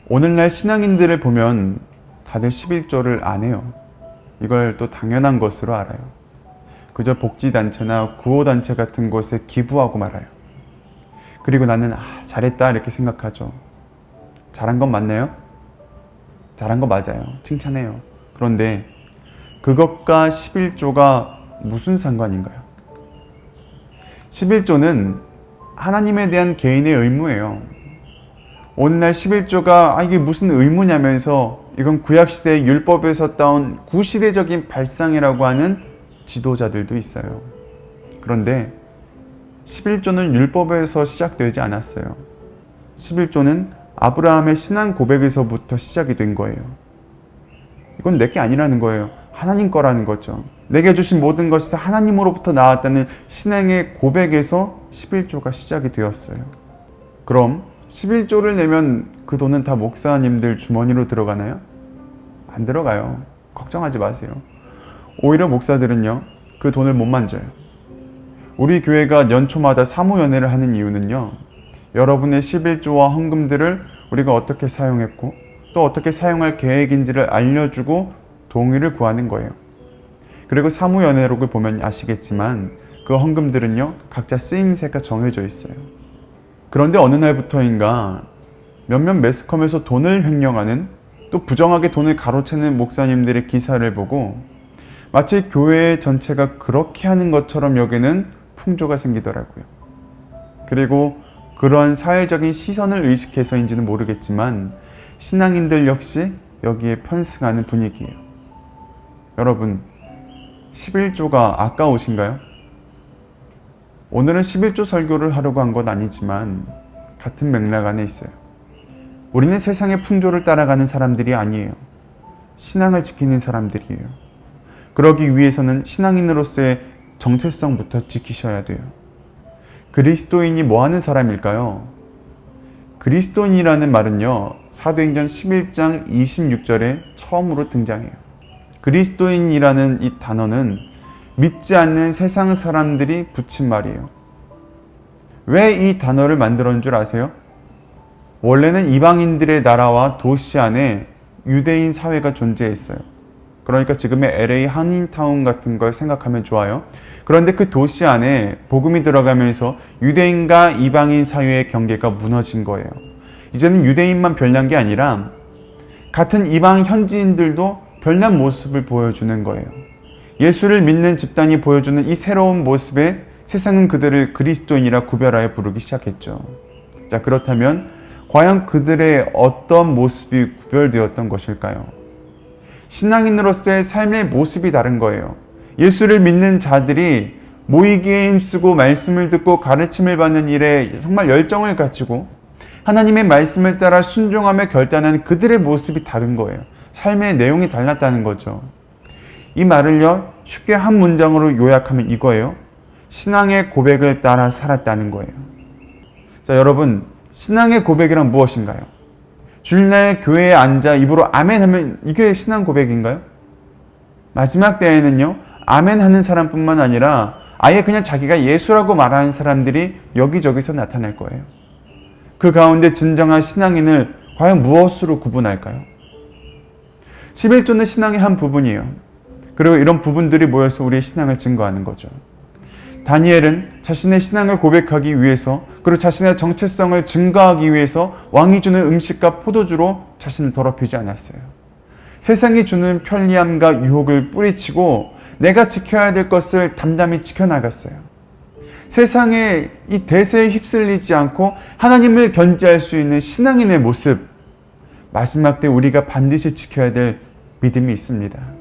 오늘날 신앙인들을 보면 다들 11조를 안 해요. 이걸 또 당연한 것으로 알아요. 그저 복지단체나 구호단체 같은 곳에 기부하고 말아요. 그리고 나는 잘했다 이렇게 생각하죠. 잘한 건 맞나요? 잘한 거 맞아요. 칭찬해요. 그런데 그것과 11조가 무슨 상관인가요? 11조는 하나님에 대한 개인의 의무예요. 오늘날 11조가 이게 무슨 의무냐면서 이건 구약시대의 율법에서 따온 구시대적인 발상이라고 하는 지도자들도 있어요. 그런데 11조는 율법에서 시작되지 않았어요. 11조는 아브라함의 신앙 고백에서부터 시작이 된 거예요. 이건 내게 아니라는 거예요. 하나님 거라는 거죠. 내게 주신 모든 것이 하나님으로부터 나왔다는 신앙의 고백에서 11조가 시작이 되었어요. 그럼 11조를 내면 그 돈은 다 목사님들 주머니로 들어가나요? 안 들어가요. 걱정하지 마세요. 오히려 목사들은요, 그 돈을 못 만져요. 우리 교회가 연초마다 사무연회를 하는 이유는요, 여러분의 11조와 헌금들을 우리가 어떻게 사용했고 또 어떻게 사용할 계획인지를 알려주고 동의를 구하는 거예요. 그리고 사무연회록을 보면 아시겠지만 그 헌금들은요, 각자 쓰임새가 정해져 있어요. 그런데 어느 날부터인가 몇몇 매스컴에서 돈을 횡령하는, 또 부정하게 돈을 가로채는 목사님들의 기사를 보고 마치 교회 전체가 그렇게 하는 것처럼 여기는 풍조가 생기더라고요. 그리고 그러한 사회적인 시선을 의식해서인지는 모르겠지만 신앙인들 역시 여기에 편승하는 분위기예요. 여러분, 11조가 아까우신가요? 오늘은 11조 설교를 하려고 한 건 아니지만 같은 맥락 안에 있어요. 우리는 세상의 풍조를 따라가는 사람들이 아니에요. 신앙을 지키는 사람들이에요. 그러기 위해서는 신앙인으로서의 정체성부터 지키셔야 돼요. 그리스도인이 뭐 하는 사람일까요? 그리스도인이라는 말은요, 사도행전 11장 26절에 처음으로 등장해요. 그리스도인이라는 이 단어는 믿지 않는 세상 사람들이 붙인 말이에요. 왜 이 단어를 만들었는 줄 아세요? 원래는 이방인들의 나라와 도시 안에 유대인 사회가 존재했어요. 그러니까 지금의 LA 한인타운 같은 걸 생각하면 좋아요. 그런데 그 도시 안에 복음이 들어가면서 유대인과 이방인 사회의 경계가 무너진 거예요. 이제는 유대인만 별난 게 아니라 같은 이방 현지인들도 별난 모습을 보여주는 거예요. 예수를 믿는 집단이 보여주는 이 새로운 모습에 세상은 그들을 그리스도인이라 구별하여 부르기 시작했죠. 자, 그렇다면 과연 그들의 어떤 모습이 구별되었던 것일까요? 신앙인으로서의 삶의 모습이 다른 거예요. 예수를 믿는 자들이 모이기에 힘쓰고 말씀을 듣고 가르침을 받는 일에 정말 열정을 가지고 하나님의 말씀을 따라 순종하며 결단하는 그들의 모습이 다른 거예요. 삶의 내용이 달랐다는 거죠. 이 말을요, 쉽게 한 문장으로 요약하면 이거예요. 신앙의 고백을 따라 살았다는 거예요. 자, 여러분, 신앙의 고백이란 무엇인가요? 주일날 교회에 앉아 입으로 아멘 하면 이게 신앙 고백인가요? 마지막 때에는요, 아멘 하는 사람뿐만 아니라 아예 그냥 자기가 예수라고 말하는 사람들이 여기저기서 나타날 거예요. 그 가운데 진정한 신앙인을 과연 무엇으로 구분할까요? 11조는 신앙의 한 부분이에요. 그리고 이런 부분들이 모여서 우리의 신앙을 증거하는 거죠. 다니엘은 자신의 신앙을 고백하기 위해서, 그리고 자신의 정체성을 증거하기 위해서 왕이 주는 음식과 포도주로 자신을 더럽히지 않았어요. 세상이 주는 편리함과 유혹을 뿌리치고 내가 지켜야 될 것을 담담히 지켜나갔어요. 세상의 이 대세에 휩쓸리지 않고 하나님을 견지할 수 있는 신앙인의 모습, 마지막 때 우리가 반드시 지켜야 될 믿음이 있습니다.